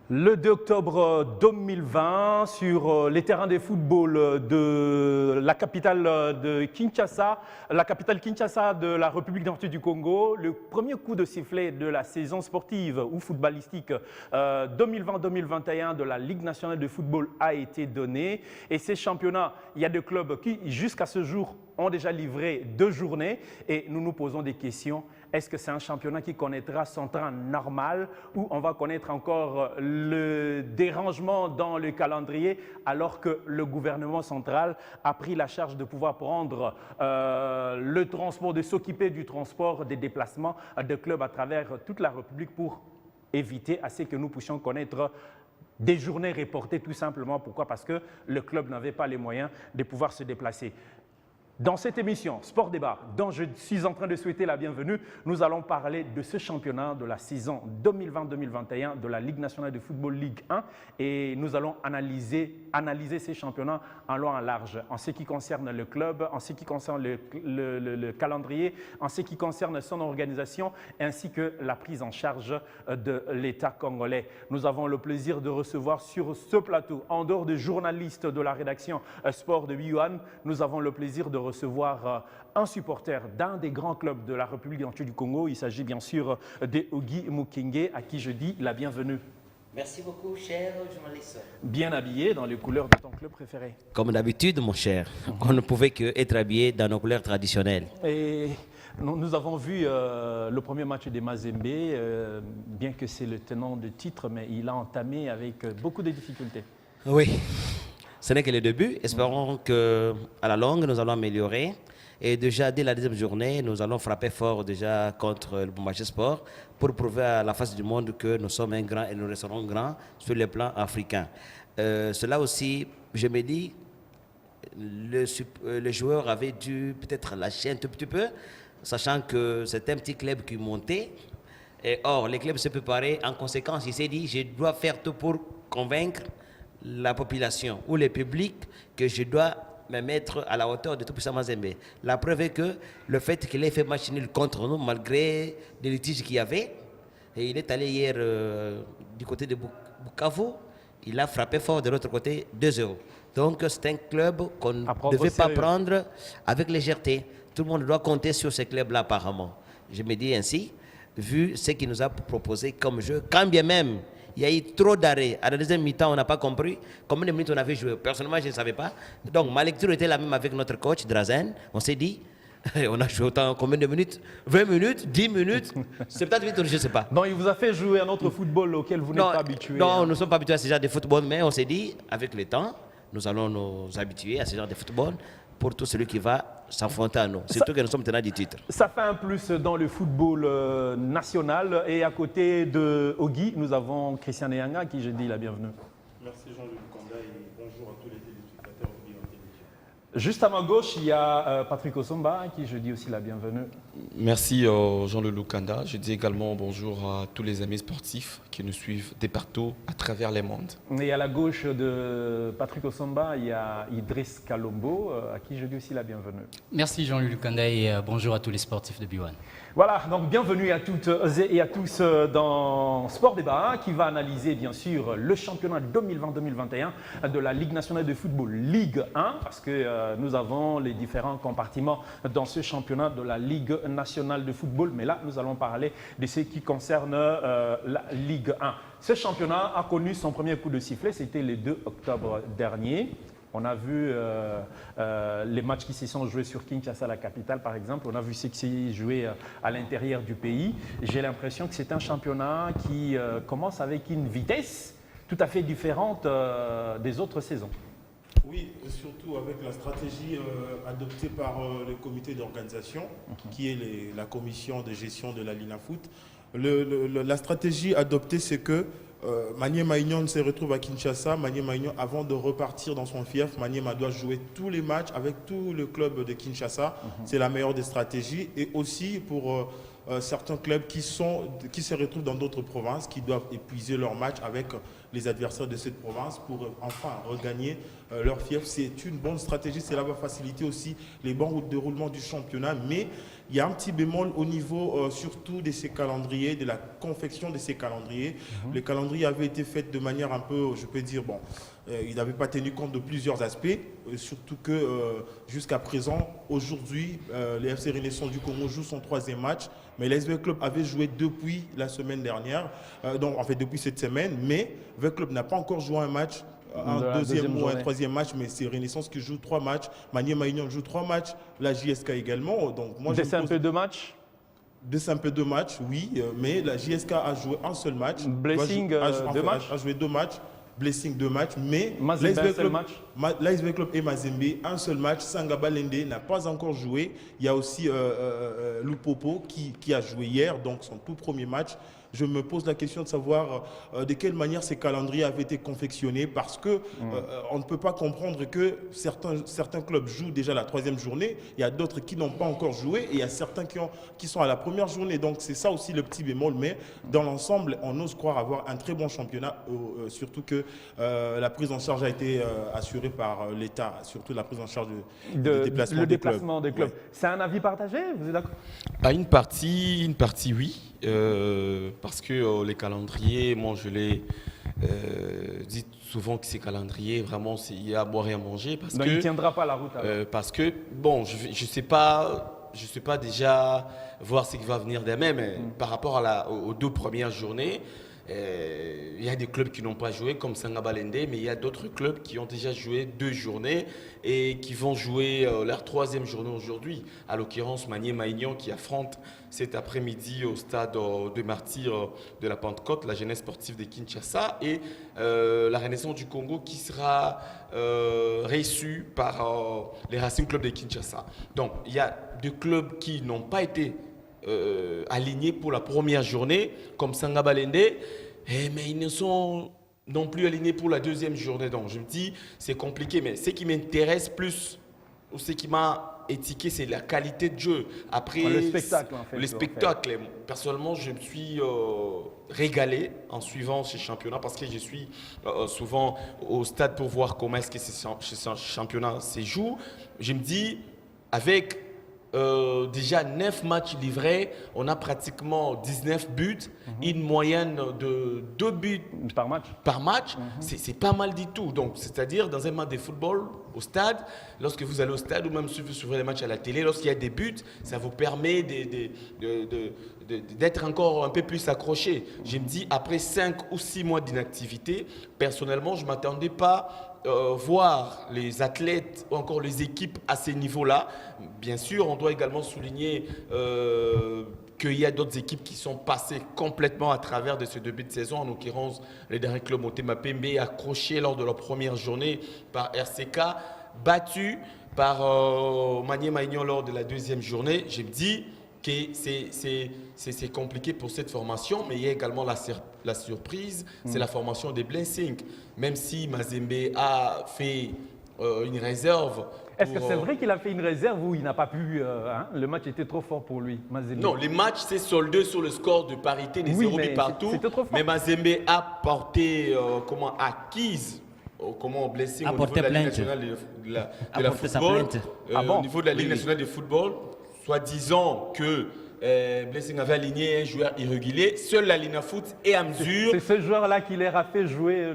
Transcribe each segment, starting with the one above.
Le 2 octobre 2020, sur les terrains de football de la capitale de Kinshasa, la capitale Kinshasa de la République démocratique du Congo, le premier coup de sifflet de la saison sportive ou footballistique 2020-2021 de la Ligue nationale de football a été donné. Et ces championnats, il y a des clubs qui, jusqu'à ce jour, ont déjà livré 2 journées et nous nous posons des questions. Est-ce que c'est un championnat qui connaîtra son train normal ou on va connaître encore le dérangement dans le calendrier alors que le gouvernement central a pris la charge de pouvoir prendre le transport, de s'occuper du transport des déplacements de clubs à travers toute la République pour éviter à ce que nous puissions connaître des journées reportées tout simplement. Pourquoi? Parce que le club n'avait pas les moyens de pouvoir se déplacer. Dans cette émission Sport Débat, dont je suis en train de souhaiter la bienvenue, nous allons parler de ce championnat de la saison 2020-2021 de la Ligue nationale de football Ligue 1 et nous allons analyser ces championnats en long et en large, en ce qui concerne le club, en ce qui concerne le calendrier, en ce qui concerne son organisation ainsi que la prise en charge de l'État congolais. Nous avons le plaisir de recevoir sur ce plateau, en dehors des journalistes de la rédaction Sport de B1, nous avons le plaisir de recevoir un supporter d'un des grands clubs de la République démocratique du Congo. Il s'agit bien sûr de Ogi Mukenge, à qui je dis la bienvenue. Merci beaucoup, cher journaliste. Bien habillé dans les couleurs de ton club préféré. Comme d'habitude, mon cher, on ne pouvait qu'être habillé dans nos couleurs traditionnelles. Et nous avons vu le premier match de Mazembe, bien que c'est le tenant de titre, mais il a entamé avec beaucoup de difficultés. Oui. Ce n'est que le début. Espérons qu'à la longue, nous allons améliorer. Et déjà, dès la deuxième journée, nous allons frapper fort déjà contre le Bombardier Sport pour prouver à la face du monde que nous sommes un grand et nous resterons grands sur le plan africain. Cela aussi, je me dis, les joueurs avaient dû peut-être lâcher un tout petit peu, sachant que c'est un petit club qui montait. Et or, les clubs se préparaient. En conséquence, il s'est dit, je dois faire tout pour convaincre la population ou le public que je dois me mettre à la hauteur de tout puissant Mazembe. La preuve est que le fait qu'il ait fait match nul contre nous, malgré les litiges qu'il y avait, et il est allé hier du côté de Bukavu, il a frappé fort de l'autre côté 2-0. Donc c'est un club qu'on ne devait pas prendre avec légèreté. Tout le monde doit compter sur ce club-là apparemment. Je me dis ainsi, vu ce qu'il nous a proposé comme jeu, quand bien même il y a eu trop d'arrêts. À la deuxième mi-temps, on n'a pas compris combien de minutes on avait joué. Personnellement, je ne savais pas. Donc, ma lecture était la même avec notre coach, Drazen. On s'est dit, on a joué autant, combien de minutes? 20 minutes, 10 minutes, 70 minutes, je ne sais pas. Non, il vous a fait jouer un autre football auquel vous n'êtes pas habitué. Non, nous ne sommes pas habitués à ce genre de football, mais on s'est dit, avec le temps, nous allons nous habituer à ce genre de football pour tout celui qui va s'affronter à nous. Surtout que nous sommes tenants du titre. Ça fait un plus dans le football national. Et à côté de Ogi, nous avons Christian Eyanga, à qui je dis la bienvenue. Merci Jean-Luc Kanda et bonjour à tous les téléspectateurs de B1 Télévision. Juste à ma gauche, il y a Patrick Osomba, à qui je dis aussi la bienvenue. Merci Jean-Luc Kanda. Je dis également bonjour à tous les amis sportifs qui nous suivent de partout à travers le monde. Et à la gauche de Patrick Osomba, il y a Idriss Kalombo, à qui je dis aussi la bienvenue. Merci Jean-Luc Kanda et bonjour à tous les sportifs de B1. Voilà, donc bienvenue à toutes et à tous dans Sport Débat, qui va analyser bien sûr le championnat 2020-2021 de la Ligue nationale de football Ligue 1, parce que nous avons les différents compartiments dans ce championnat de la Ligue nationale de football. Mais là, nous allons parler de ce qui concerne la Ligue 1. Ce championnat a connu son premier coup de sifflet, c'était le 2 octobre dernier. On a vu les matchs qui se sont joués sur Kinshasa, la capitale par exemple. On a vu ce qui s'est joué à l'intérieur du pays. J'ai l'impression que c'est un championnat qui commence avec une vitesse tout à fait différente des autres saisons. Oui, surtout avec la stratégie adoptée par le comité d'organisation, qui est la commission de gestion de la Ligue Foot. La stratégie adoptée, c'est que Maniema Union se retrouve à Kinshasa. Maniema Union, avant de repartir dans son fief, Maniema doit jouer tous les matchs avec tout le club de Kinshasa. C'est la meilleure des stratégies. Et aussi pour certains clubs qui se retrouvent dans d'autres provinces, qui doivent épuiser leur match avec les adversaires de cette province pour enfin regagner leur fief. C'est une bonne stratégie, cela va faciliter aussi les bons déroulements du championnat, mais il y a un petit bémol au niveau surtout de ces calendriers, de la confection de ces calendriers. Les calendriers avaient été faits de manière un peu, je peux dire, bon, ils n'avaient pas tenu compte de plusieurs aspects, surtout que jusqu'à présent, aujourd'hui, le FC Renaissance du Congo joue son 3e match, mais l'SV Club avait joué depuis la semaine dernière, donc en fait depuis cette semaine, mais le Club n'a pas encore joué un match, un deuxième ou un 3e match, mais c'est Renaissance qui joue 3 matchs, Maniema Maïnion joue 3 matchs, la JSK également. Donc moi, c'est un peu 2 matchs. C'est un peu 2 matchs, oui, mais la JSK a joué un seul match. Blessing, 2 matchs. A joué 2 matchs. Blessing 2 matchs, mais l'ASV Club et Mazembe, un seul match. Sangaba Lende n'a pas encore joué. Il y a aussi Lupopo qui a joué hier, donc son tout premier match. Je me pose la question de savoir de quelle manière ces calendriers avaient été confectionnés, parce que on ne peut pas comprendre que certains clubs jouent déjà la 3e journée, il y a d'autres qui n'ont pas encore joué, et il y a certains qui sont à la première journée. Donc c'est ça aussi le petit bémol, mais dans l'ensemble, on ose croire avoir un très bon championnat, surtout que la prise en charge a été assurée par l'État, surtout la prise en charge du déplacement des clubs. Ouais. C'est un avis partagé, vous êtes d'accord? Une partie oui. Parce que les calendriers, moi je l'ai dit souvent que ces calendriers, vraiment, il y a à boire et à manger. Parce donc il ne tiendra pas la route. Parce que, bon, je ne sais pas déjà voir ce qui va venir demain, mais par rapport aux 2 premières journées, il y a des clubs qui n'ont pas joué comme Sangaba Lende, mais il y a d'autres clubs qui ont déjà joué 2 journées et qui vont jouer leur 3e journée aujourd'hui. À l'occurrence, Maniema Maïnion qui affronte cet après-midi au stade de Martyrs de la Pentecôte, la jeunesse sportive de Kinshasa, et la Renaissance du Congo qui sera reçue par les Racing Club de Kinshasa. Donc il y a 2 clubs qui n'ont pas été alignés pour la première journée, comme Sangaba Lende, mais ils ne sont non plus alignés pour la 2e journée. Donc je me dis, c'est compliqué, mais ce qui m'intéresse plus, ou ce qui m'a étiqué, c'est la qualité de jeu. Après, le spectacle, en fait. Le spectacle. Personnellement, je me suis régalé en suivant ce championnat, parce que je suis souvent au stade pour voir comment est-ce que ce championnat se joue. Je me dis, avec déjà 9 matchs livrés, on a pratiquement 19 buts, une moyenne de 2 buts par match. C'est pas mal du tout. Donc, c'est-à-dire, dans un match de football au stade, lorsque vous allez au stade ou même suivre les matchs à la télé, lorsqu'il y a des buts, ça vous permet d'être encore un peu plus accroché. Je me dis, après 5 ou 6 mois d'inactivité, personnellement, je ne m'attendais pas voir les athlètes ou encore les équipes à ces niveaux-là. Bien sûr, on doit également souligner qu'il y a d'autres équipes qui sont passées complètement à travers de ce début de saison. En l'occurrence, les derniers clubs Motema Pembe accrochés lors de leur première journée par RCK, battus par Maniema Maïnion lors de la 2e journée. Je me dis que c'est compliqué pour cette formation, mais il y a également la surprise, c'est la formation des Blessing. Même si Mazembe a fait une réserve. Est-ce que c'est vrai qu'il a fait une réserve ou il n'a pas pu le match était trop fort pour lui, Mazembe? Non, le match s'est soldé sur le score de parité des 0 buts partout. Mais Mazembe a porté acquise. Blessing au niveau de la Ligue nationale de football. Au niveau de la Ligue nationale de football, soi-disant que Blessing avait aligné un joueur irrégulier. Seule la Lina Foot est à mesure. C'est ce joueur-là qui leur a fait jouer,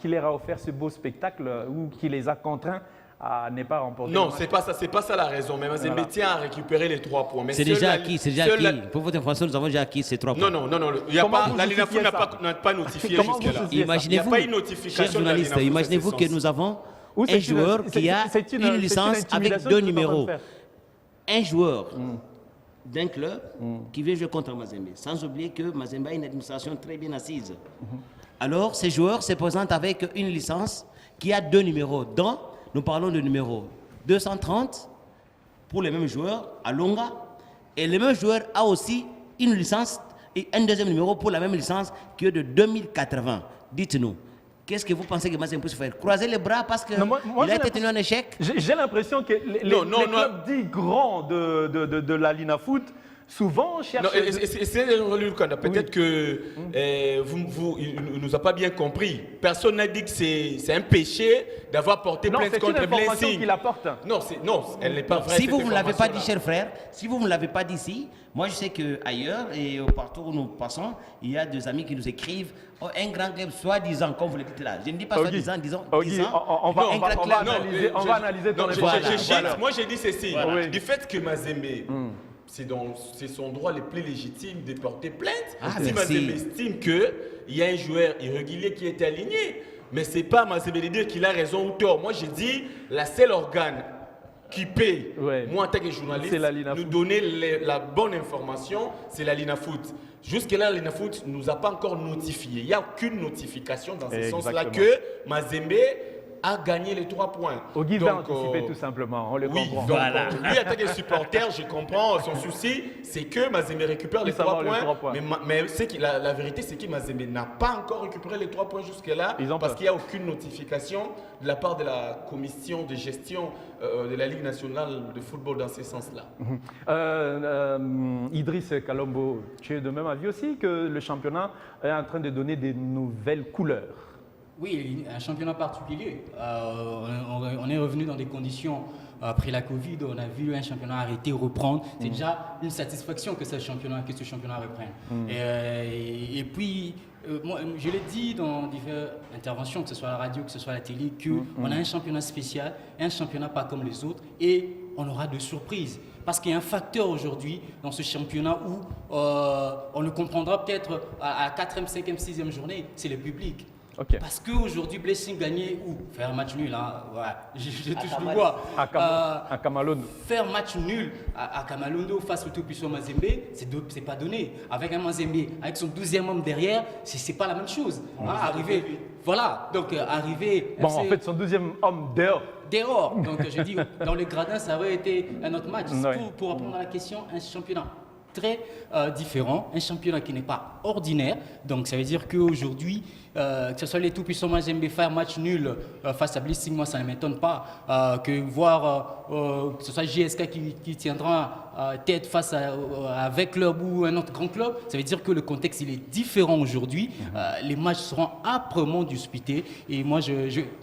qui leur a offert ce beau spectacle ou qui les a contraints à ne pas remporter. Non, c'est pas ça la raison. Mais Mazembe tient à récupérer les 3 points. C'est déjà acquis. Pour votre information, nous avons déjà acquis ces 3 points. Non. La Lina Foot n'a pas notifié jusque-là. Imaginez-vous, chers journalistes, imaginez-vous que nous avons un joueur qui a une licence avec 2 numéros. Un joueur d'un club qui vient jouer contre Mazembe, sans oublier que Mazembe a une administration très bien assise. Alors, ces joueurs se présentent avec une licence qui a 2 numéros, dont nous parlons de numéro 230 pour les mêmes joueurs à Longa, et le même joueur a aussi une licence et un 2e numéro pour la même licence qui est de 2080. Dites-nous. Qu'est-ce que vous pensez que Mazembe peut se faire? Croiser les bras parce qu'il a été tenu en échec? J'ai l'impression que les clubs dits grands de la Lina Foot souvent on cherche... Non, peut-être que il nous a pas bien compris. Personne n'a dit que c'est un péché d'avoir porté Non, plainte c'est une contre information Blessing. qu'il apporte. Non, elle n'est pas vraie. Si cette vous ne l'avez pas dit, information-là. cher frère, si vous ne l'avez pas dit ici, moi je sais qu'ailleurs et partout où nous passons, il y a des amis qui nous écrivent un grand club soi-disant, comme vous le dites là. Je ne dis pas Ogui, soi-disant, disons. Ogui, on va analyser, on va analyser ton information. Moi, j'ai dit ceci. Oui. Du fait que Mazembe, c'est son droit le plus légitime de porter plainte. Ah, Si merci. Mazembe estime qu'il y a un joueur irrégulier qui est aligné, mais ce n'est pas Mazembe de dire qu'il a raison ou tort. Moi, j'ai dit la seule organe qui paye, moi en tant que journaliste, C'est la Linafoot. nous donner la bonne information, c'est la Linafoot. Jusque-là, la Linafoot ne nous a pas encore notifié. Il n'y a aucune notification dans ce sens-là Exactement. que Mazembe a gagné les 3 points. Ogui va Donc, anticiper tout simplement, on le oui, comprend. donc lui, en tant que supporter, je comprends son souci, c'est que Mazembe récupère les Il savoir 3 les points. 3 points. Mais la vérité, c'est que Mazembe n'a pas encore récupéré les 3 points jusque-là Ils ont parce peur. qu'il n'y a aucune notification de la part de la commission de gestion de la Ligue nationale de football dans ce sens-là. Idriss Kalombo, tu es de même avis aussi que le championnat est en train de donner des nouvelles couleurs? Oui, un championnat particulier. On est revenu dans des conditions après la Covid, on a vu un championnat arrêter, reprendre. C'est déjà une satisfaction que ce championnat reprenne. Et puis, moi, je l'ai dit dans diverses interventions, que ce soit à la radio, que ce soit à la télé, qu'on a un championnat spécial, un championnat pas comme les autres, et on aura de surprises. Parce qu'il y a un facteur aujourd'hui dans ce championnat où on le comprendra peut-être à la 4e, 5e, 6e journée, c'est le public. Ok. Parce qu'aujourd'hui, Blessing gagner ou faire un match nul, hein, voilà, je touche le bois. À Kamalondo. Faire match nul à Kamalondo face au tout-puissant Mazembe, c'est pas donné. Avec un Mazembe, avec son 12e homme derrière, c'est pas la même chose. Arriver, voilà, donc arriver. Bon, en fait, son 2e homme dehors. Donc je dis, dans le gradin, ça aurait été un autre match. Oui. Pour répondre à la question, un championnat très différent, un championnat qui n'est pas ordinaire. Donc ça veut dire qu'aujourd'hui, que ce soit les tout-puissants Mazembe faire match nul face à Blessing, moi ça ne m'étonne pas. Que voir que ce soit JSK qui tiendra tête face avec club ou un autre grand club, ça veut dire que le contexte il est différent aujourd'hui. Les matchs seront âprement disputés et moi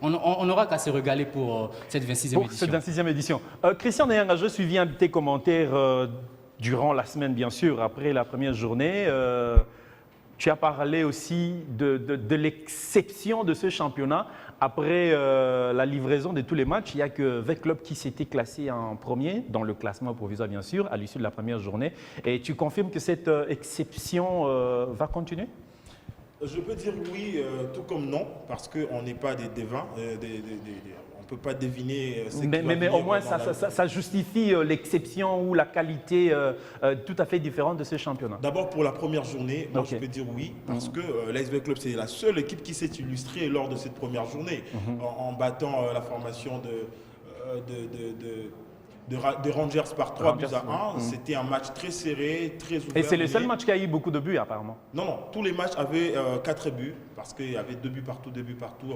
on n'aura qu'à se régaler pour cette 26e Pour édition. cette 26e édition. Christian Neyanga, je suivi un de tes commentaires durant la semaine, bien sûr, après la première journée. Tu as parlé aussi de l'exception de ce championnat. Après la livraison de tous les matchs, il n'y a que 20 clubs qui s'étaient classés en premier, dans le classement provisoire, bien sûr, à l'issue de la première journée. Et tu confirmes que cette exception va continuer? Je peux dire oui, tout comme non, parce qu'on n'est pas des devins, on ne peut pas deviner ce qui va Mais venir au moins, dans la vie. ça justifie l'exception ou la qualité tout à fait différente de ce championnat. D'abord, pour la première journée, moi Ok. je peux dire oui, parce que l'ASV Club, c'est la seule équipe qui s'est illustrée lors de cette première journée, en battant la formation de Rangers par 3 buts à 1. C'était un match très serré, très ouvert. Et c'est le seul mais- match qui a eu beaucoup de buts, apparemment. Non, tous les matchs avaient 4 buts, parce qu'il y avait 2 buts partout,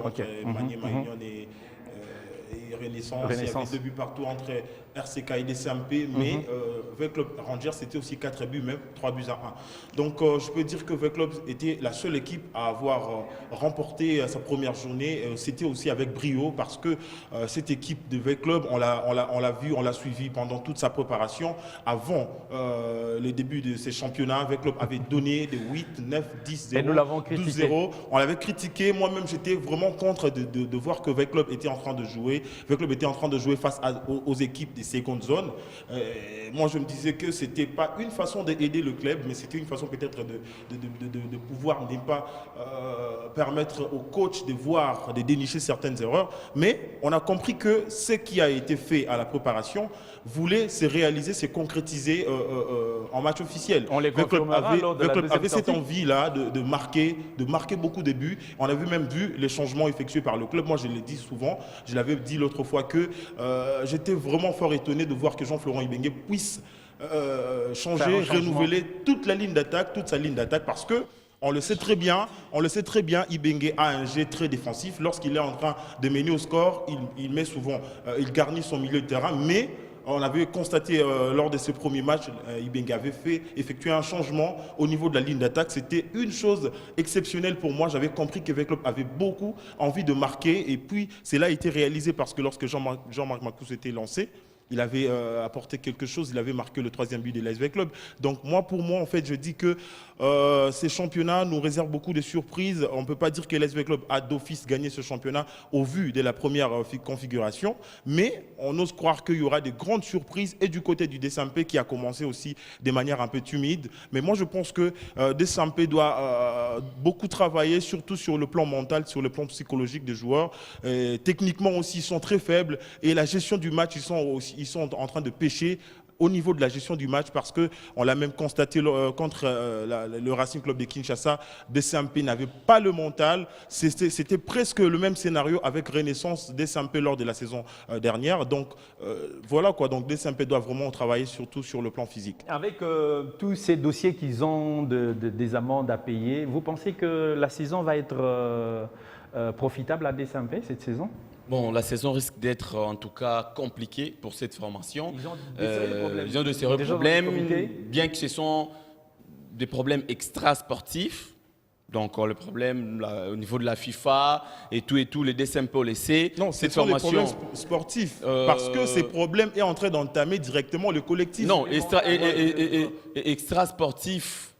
entre Maniema Union et Renaissance. Il y Renaissance. avait 2 buts partout entre RCK et DCMP, mais V-Club Rangers, c'était aussi 4 buts, même 3 buts à 1. Donc je peux dire que V-Club était la seule équipe à avoir remporté sa première journée. C'était aussi avec brio, parce que cette équipe de V-Club, on l'a vu, on l'a suivi pendant toute sa préparation. Avant le début de ces championnats, V-Club avait donné des 8, 9, 10, 0, Et nous l'avons critiqué. 12-0. On l'avait critiqué. Moi-même, j'étais vraiment contre de voir que V-Club était en train de jouer. V-Club était en train de jouer face aux équipes des secondes zones. Moi, je me disais que ce n'était pas une façon d'aider le club, mais c'était une façon peut-être de pouvoir ne pas permettre au coach de voir, de dénicher certaines erreurs. Mais on a compris que ce qui a été fait à la préparation voulait se réaliser, se concrétiser en match officiel. On les confirmera lors de la V-Club deuxième avait cette sortie. envie-là de marquer beaucoup de buts. On a même vu les changements effectués par le club. Moi, je l'ai dit souvent, je l'avais dit l'autre fois que j'étais vraiment fort étonné de voir que Jean-Florent Ibenge puisse changer, Faire un changement. renouveler toute sa ligne d'attaque, parce que on le sait très bien, Ibenge a un jet très défensif. Lorsqu'il est en train de mener au score, il met souvent, il garnit son milieu de terrain, mais on avait constaté lors de ses premiers matchs, Ibenga avait effectué un changement au niveau de la ligne d'attaque. C'était une chose exceptionnelle pour moi. J'avais compris qu'Evec Club avait beaucoup envie de marquer. Et puis, cela a été réalisé parce que lorsque Jean-Marc Macous était lancé, il avait apporté quelque chose, il avait marqué le 3e but de l'ASV Club. Donc pour moi, en fait, je dis que ces championnats nous réservent beaucoup de surprises. On ne peut pas dire que l'ASV Club a d'office gagné ce championnat au vu de la première configuration, mais on ose croire qu'il y aura de grandes surprises et du côté du DSMP qui a commencé aussi de manière un peu timide. Mais moi, je pense que DSMP doit beaucoup travailler, surtout sur le plan mental, sur le plan psychologique des joueurs. Techniquement aussi, ils sont très faibles et la gestion du match, ils sont en train de pêcher au niveau de la gestion du match parce qu'on l'a même constaté contre le Racing Club de Kinshasa. DSMP n'avait pas le mental. C'était presque le même scénario avec Renaissance DSMP lors de la saison dernière. Donc voilà quoi. Donc DSMP doit vraiment travailler surtout sur le plan physique. Avec tous ces dossiers qu'ils ont des amendes à payer, vous pensez que la saison va être profitable à DSMP cette saison? Bon, la saison risque d'être en tout cas compliquée pour cette formation. Ils ont de sérieux problèmes. Ils ont de sérieux problèmes, bien que ce sont des problèmes extra-sportifs. Donc le problème là, au niveau de la FIFA et tout, les DSMP au laissé. Non, c'est des problèmes sportifs. Parce que ces problèmes est en train d'entamer directement le collectif. Non, extra-sportifs,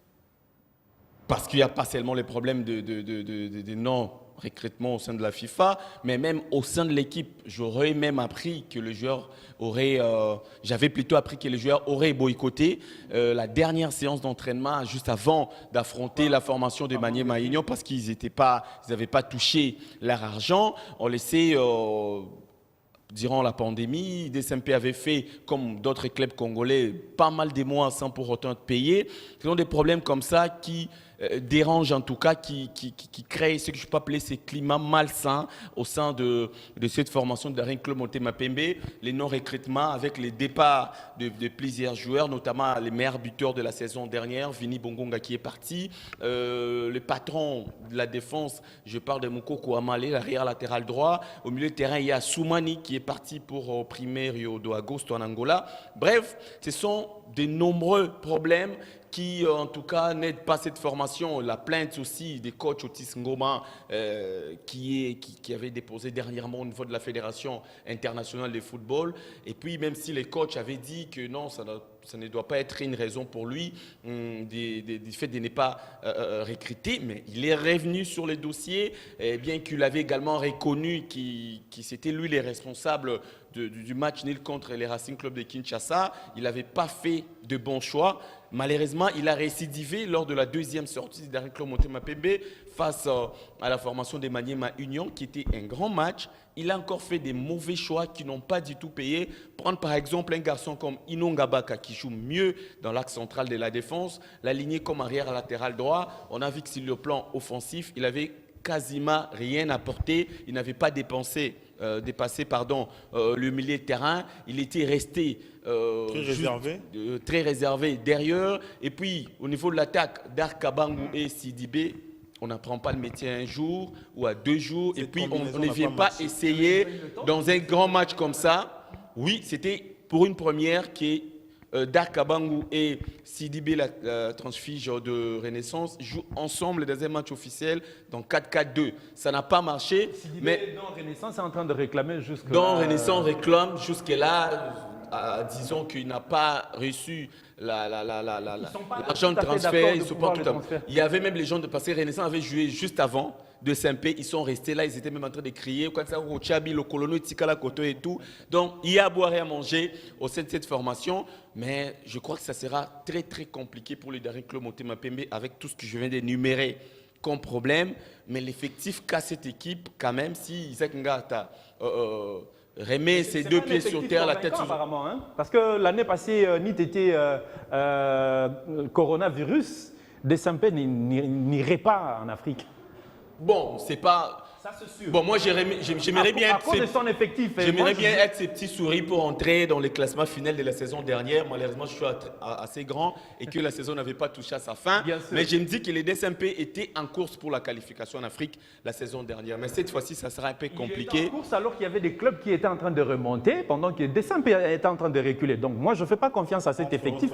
parce qu'il n'y a pas seulement les problèmes de non-recrutement au sein de la FIFA, mais même au sein de l'équipe. J'aurais même appris que le joueur j'avais plutôt appris que les joueurs auraient boycotté la dernière séance d'entraînement juste avant d'affronter la formation de Maniema Union parce qu'ils n'avaient pas touché leur argent. On laissait durant la pandémie, DSMP avait fait, comme d'autres clubs congolais, pas mal de mois sans pour autant être payés. Ce sont des problèmes comme ça qui dérangent en tout cas, qui créent ce que je peux appeler ces climats malsains au sein de cette formation de Daring Club Motema Pembe, les non-recrutements avec les départs de plusieurs joueurs, notamment les meilleurs buteurs de la saison dernière, Vini Bongonga qui est parti, le patron de la défense, je parle de Moukoko Amale, l'arrière latéral droit, au milieu de terrain il y a Soumani qui est parti pour Primeiro do Agosto en Angola. Bref, ce sont de nombreux problèmes qui, en tout cas, n'aident pas cette formation. La plainte aussi des coachs Otis Ngoma qui avait déposé dernièrement au niveau de la Fédération internationale de football. Et puis, même si les coachs avaient dit que non, ça ne doit pas être une raison pour lui du fait de ne pas recruter, mais il est revenu sur les dossiers, bien qu'il avait également reconnu que c'était lui les responsables du match nul contre les Racing Club de Kinshasa. Il n'avait pas fait de bons choix. Malheureusement, il a récidivé lors de la deuxième sortie d'Daring Club Motema Pembe face à la formation de Maniema Union, qui était un grand match. Il a encore fait des mauvais choix qui n'ont pas du tout payé. Prendre par exemple un garçon comme Inonga Baka qui joue mieux dans l'axe central de la défense, l'aligner comme arrière latéral droit. On a vu que sur le plan offensif, il avait quasiment rien apporté. Il n'avait pas dépassé le milieu de terrain. Il était resté très réservé derrière. Et puis, au niveau de l'attaque, Dark Kabangu et Sidibé, on n'apprend pas le métier un jour ou à 2 jours. Et puis, on ne vient pas essayer dans un grand match comme ça. Oui, c'était pour une première qui est Dark Kabangu et Sidibé, la transfuge de Renaissance, jouent ensemble dans un match officiel dans 4-4-2. Ça n'a pas marché. Sidibé, mais dans Renaissance est en train de réclamer jusque-là. Dans Renaissance réclame jusque-là, disons qu'il n'a pas reçu l'argent de transfert. Il y avait même les gens de passer. Renaissance avait joué juste avant de Saint-Pé. Ils sont restés là, ils étaient même en train de crier. Quand ça, le colono, Tikala Koto et tout. Donc, il y a à boire et à manger au sein de cette formation. Mais je crois que ça sera très, très compliqué pour le Daring Club Motema Pembe avec tout ce que je viens d'énumérer comme problème. Mais l'effectif qu'a cette équipe, quand même, si Isaac Ngata remet ses 2 pieds sur terre, la tête sur... apparemment, hein? Parce que l'année passée, était coronavirus, DSMP n'irait pas en Afrique. Bon, c'est pas... Ça, c'est sûr. Bon, moi, j'aimerais bien À cause de son effectif. J'aimerais bien être ces petits souris pour entrer dans les classements finaux de la saison dernière. Malheureusement, je suis assez grand et que la saison n'avait pas touché à sa fin. Bien sûr. Mais je me dis que les DSMP étaient en course pour la qualification en Afrique la saison dernière. Mais cette fois-ci, ça sera un peu Il était compliqué. en course alors qu'il y avait des clubs qui étaient en train de remonter pendant que Desampe était en train de reculer. Donc moi, je ne fais pas confiance à cet effectif.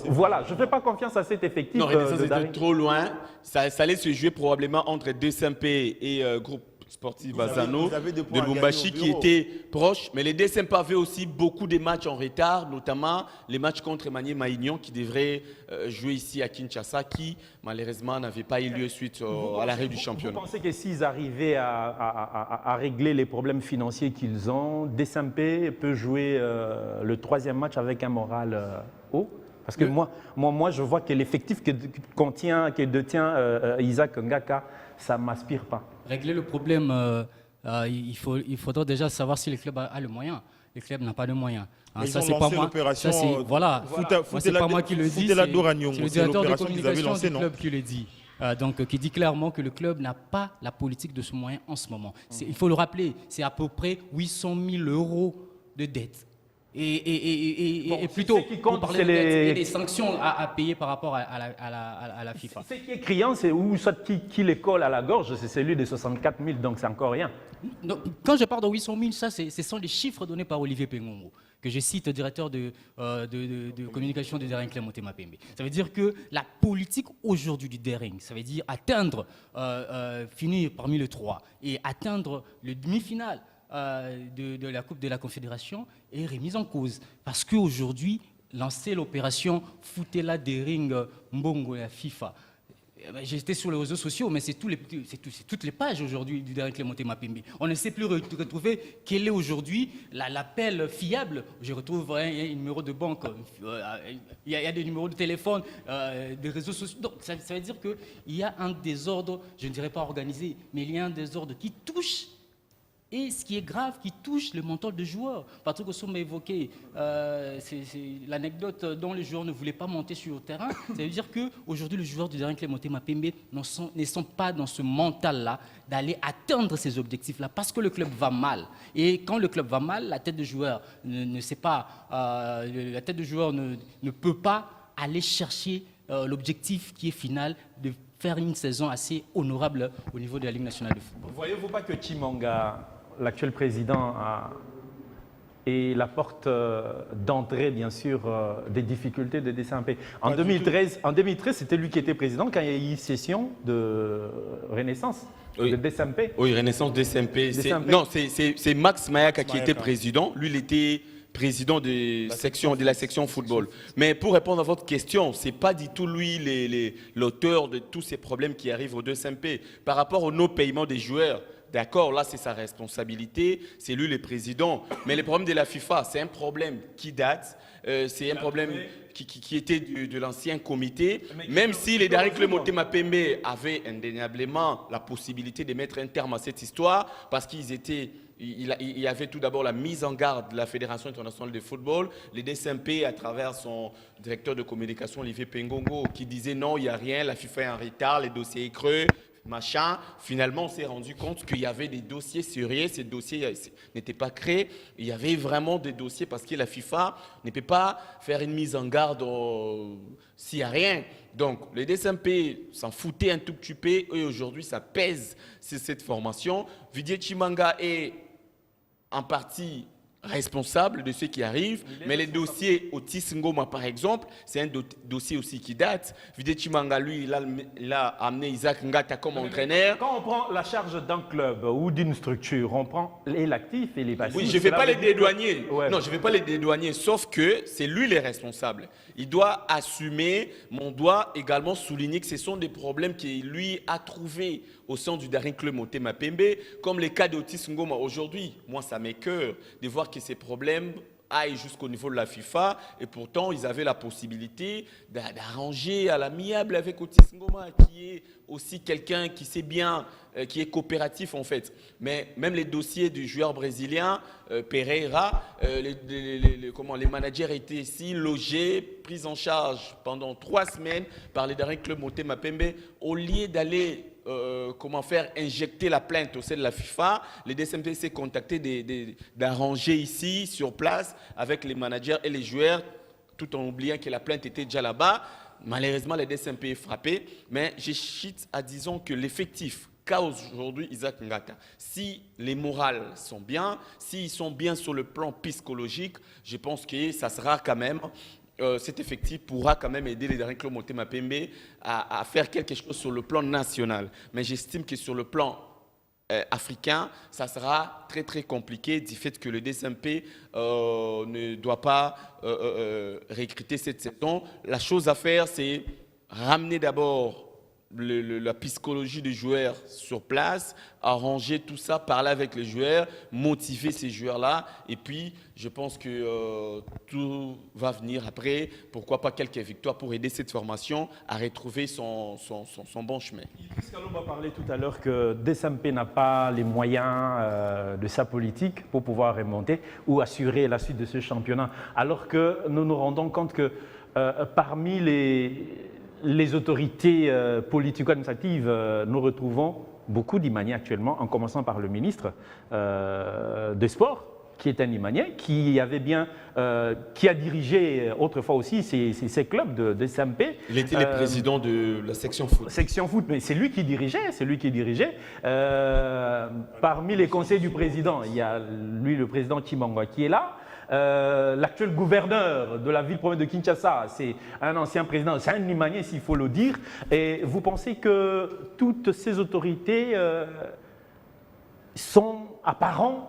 Voilà, je ne fais pas confiance à cet effectif. Non, Renaissance de était Daring. trop loin. Ça allait se jouer probablement entre DSMP et groupe sportif Bazano vous avez des de points à gagner Lubumbashi au qui bureau. étaient proches. Mais les DSMP avaient aussi beaucoup de matchs en retard, notamment les matchs contre Emmanuel Maïgnon qui devraient jouer ici à Kinshasa, qui malheureusement n'avaient pas eu lieu suite à l'arrêt du championnat. Vous pensez que s'ils arrivaient à régler les problèmes financiers qu'ils ont, Desampe peut jouer le 3e match avec un moral haut? Parce que moi, je vois que l'effectif que détient Isaac Ngaka, ça ne m'aspire pas. Régler le problème, il faudra déjà savoir si le club a le moyen. Le club n'a pas de moyens. Mais Ça, ils ont c'est pas lancé moi. l'opération, Ça, c'est voilà. Moi, c'est pas moi qui le dis. Foutez-la d'Oragnon, C'est le c'est directeur de l'opération qu'ils avaient communication lancée, du non? club qui le dit. Donc, qui dit clairement que le club n'a pas la politique de ce moyen en ce moment. Il faut le rappeler, c'est à peu près 800 000 € de dette. Et plutôt, ce qui compte, pour parler c'est de dette, les- il y a des sanctions à payer par rapport à la FIFA. Ce qui est criant, c'est où soit qui les colle à la gorge, c'est celui de 64 000, donc c'est encore rien. Donc, quand je parle de 800 000, ça, ce sont les chiffres donnés par Olivier Pengongo, que je cite, directeur de communication du Daring Clermont Mapembe. Ça veut dire que la politique aujourd'hui du Daring, ça veut dire atteindre, finir parmi les 3 et atteindre le demi-finale de la Coupe de la Confédération est remise en cause. Parce qu'aujourd'hui, lancer l'opération Foutez-la Daring Mbongo la FIFA. J'étais sur les réseaux sociaux, mais c'est toutes les pages aujourd'hui du Daring Clermont Mapembe. On ne sait plus retrouver quel est aujourd'hui l'appel fiable. Je retrouve un numéro de banque, il y a des numéros de téléphone, des réseaux sociaux. Donc ça veut dire qu'il y a un désordre, je ne dirais pas organisé, mais il y a un désordre qui touche. Et ce qui est grave, qui touche le mental de joueurs. Patrick Ossom a évoqué c'est l'anecdote dont les joueurs ne voulaient pas monter sur le terrain. Ça veut dire qu'aujourd'hui, les joueurs du Daring Clermont Mapembe ne sont pas dans ce mental-là d'aller atteindre ces objectifs-là parce que le club va mal. Et quand le club va mal, la tête de joueur ne sait pas, la tête de joueur ne peut pas aller chercher l'objectif qui est final de faire une saison assez honorable au niveau de la Ligue nationale de football. Voyez-vous pas que Chimanga, l'actuel président, est la porte d'entrée, bien sûr, des difficultés de DSMP. En 2013, c'était lui qui était président quand il y a eu session de Renaissance, Oui. de DSMP. Oui, Renaissance DSMP. DSMP. Non, c'est Max Mayaka qui était Mayaka. président. Lui, il était président de la section football. Mais pour répondre à votre question, c'est pas du tout lui l'auteur de tous ces problèmes qui arrivent au DSMP. Par rapport au non-paiement des joueurs, d'accord, là c'est sa responsabilité, c'est lui le président. Mais le problème de la FIFA, c'est un problème qui date, c'est un problème qui était de l'ancien comité. Même si les Daring Clermont Mapembe avaient indéniablement la possibilité de mettre un terme à cette histoire, parce il y avait tout d'abord la mise en garde de la Fédération internationale de football, les DSMP à travers son directeur de communication Olivier Pengongo qui disait non, il n'y a rien, la FIFA est en retard, les dossiers creux, machin. Finalement, on s'est rendu compte qu'il y avait des dossiers sérieux, ces dossiers n'étaient pas créés, il y avait vraiment des dossiers parce que la FIFA ne peut pas faire une mise en garde s'il n'y a rien. Donc, les DSMP s'en foutaient un tout petit peu et aujourd'hui, ça pèse sur cette formation. Vidier Chimanga est en partie responsable de ce qui arrive, mais les dossiers Otis Ngoma, par exemple, c'est un dossier aussi qui date. Vidier Chimanga, lui, il a amené Isaac Ngata comme entraîneur. Quand on prend la charge d'un club ou d'une structure, on prend l'actif et les passifs. Oui, je ne vais Cela pas les veut dire que- dédouaner. Ouais. Non, je ne vais pas les dédouaner, sauf que c'est lui le responsable. Il doit assumer, mais on doit également souligner que ce sont des problèmes qu'il lui a trouvés au sein du Daring Clermont Mapembe, comme le cas d'Otis Ngoma. Aujourd'hui, moi, ça m'écoeure de voir que ces problèmes aillent jusqu'au niveau de la FIFA, et pourtant, ils avaient la possibilité d'arranger à l'amiable avec Otis Ngoma, qui est aussi quelqu'un qui sait bien qui est coopératif en fait. Mais même les dossiers du joueur brésilien, Pereira, les managers étaient ici logés, pris en charge pendant 3 semaines par les derniers clubs Motema Pembe. Au lieu d'aller injecter la plainte au sein de la FIFA, les DSMP s'est contacté d'arranger ici, sur place, avec les managers et les joueurs, tout en oubliant que la plainte était déjà là-bas. Malheureusement, les DSMP est frappé, mais j'ai chite à disons que l'effectif qu'a aujourd'hui Isaac Ngata, si les morales sont bien, s'ils sont bien sur le plan psychologique, je pense que ça sera quand même, cet effectif pourra quand même aider les derniers clubs Motema Pembe à faire quelque chose sur le plan national. Mais j'estime que sur le plan africain, ça sera très très compliqué du fait que le DSMP ne doit pas recruter cette saison. La chose à faire, c'est ramener d'abord la psychologie des joueurs sur place, arranger tout ça, parler avec les joueurs, motiver ces joueurs-là. Et puis, je pense que tout va venir après. Pourquoi pas quelques victoires pour aider cette formation à retrouver son bon chemin. Idriss a parlé tout à l'heure que DSMP n'a pas les moyens de sa politique pour pouvoir remonter ou assurer la suite de ce championnat. Alors que nous nous rendons compte que parmi les autorités politico-administratives, nous retrouvons beaucoup d'Imaniens actuellement, en commençant par le ministre des Sports, qui est un Imanien, qui a dirigé autrefois aussi ces clubs de SMP. Il était le président de la section foot. Section foot, mais c'est lui qui dirigeait. Parmi les conseils du président, il y a lui, le président Chimangwa, qui est là. L'actuel gouverneur de la ville-province de Kinshasa, c'est un ancien président, c'est un Imanien s'il faut le dire. Et vous pensez que toutes ces autorités sont apparentes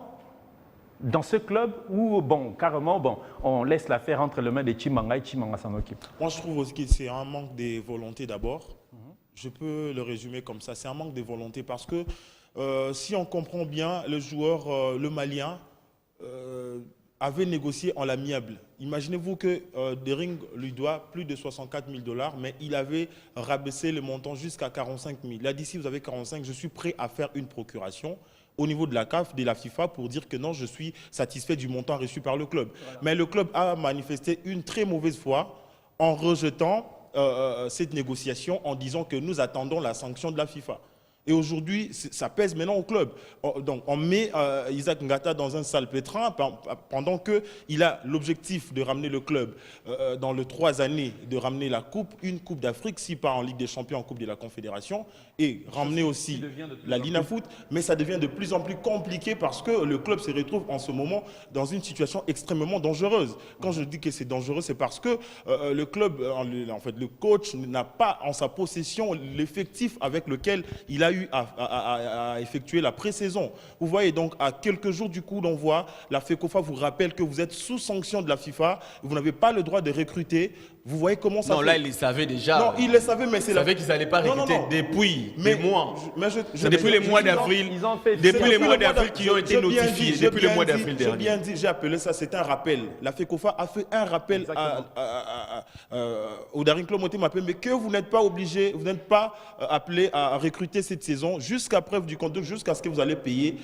dans ce club ou carrément, on laisse l'affaire entre les mains de Chimanga et Chimanga s'en occupe? Moi, je trouve aussi que c'est un manque de volonté d'abord. Je peux le résumer comme ça, c'est un manque de volonté parce que si on comprend bien, le joueur, le Malien, avait négocié en l'amiable. Imaginez-vous que Dering lui doit plus de 64 000 $, mais il avait rabaissé le montant jusqu'à 45 000. Il a dit, si vous avez 45, je suis prêt à faire une procuration au niveau de la CAF, de la FIFA, pour dire que non, je suis satisfait du montant reçu par le club. Voilà. Mais le club a manifesté une très mauvaise foi en rejetant cette négociation, en disant que nous attendons la sanction de la FIFA. Et aujourd'hui, ça pèse maintenant au club. Donc, on met Isaac Ngata dans un sale pétrin pendant qu'il a l'objectif de ramener le club dans les 3 années, de ramener la coupe, une coupe d'Afrique, si pas en Ligue des Champions, en Coupe de la Confédération, et ramener aussi la Lina Foot. Mais ça devient de plus en plus compliqué parce que le club se retrouve en ce moment dans une situation extrêmement dangereuse. Quand je dis que c'est dangereux, c'est parce que le club, en fait, le coach n'a pas en sa possession l'effectif avec lequel il a eu à effectuer la pré-saison. Vous voyez, donc à quelques jours du coup d'envoi, la FECOFA vous rappelle que vous êtes sous sanction de la FIFA, vous n'avez pas le droit de recruter. Vous voyez comment ça fait? Non, là, il les savait déjà. Non, il les savait, mais c'est il savait qu'ils n'allaient pas recruter depuis des mois. Depuis les mois d'avril. Depuis les mois d'avril qui ont été notifiés. Depuis le mois d'avril dernier. J'ai bien dit, j'ai appelé ça, c'est un rappel. La FECOFA a fait un rappel au Daring Club Motema Pembe, mais que vous n'êtes pas obligé, vous n'êtes pas appelé à recruter cette saison jusqu'à preuve du contraire, jusqu'à ce que vous allez payer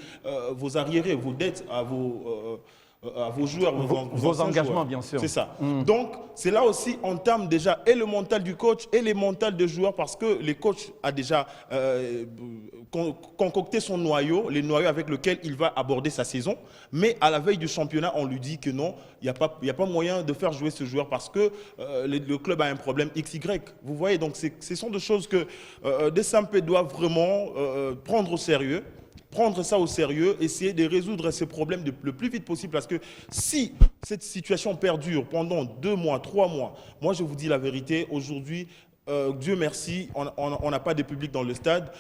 vos arriérés, vos dettes à vos joueurs, vos engagements, joueurs. Bien sûr. C'est ça. Donc, c'est là aussi, on entame déjà et le mental du coach et les mentales des joueurs parce que les coachs a déjà concocté son noyau, les noyaux avec lesquels il va aborder sa saison. Mais à la veille du championnat, on lui dit que non, il n'y a pas moyen de faire jouer ce joueur parce que le club a un problème XY. Vous voyez, donc ce sont des choses que DSMP doit vraiment prendre au sérieux. Prendre ça au sérieux, essayer de résoudre ces problèmes le plus vite possible parce que si cette situation perdure pendant 2 mois, 3 mois, moi je vous dis la vérité, aujourd'hui, Dieu merci, on n'a pas de public dans le stade.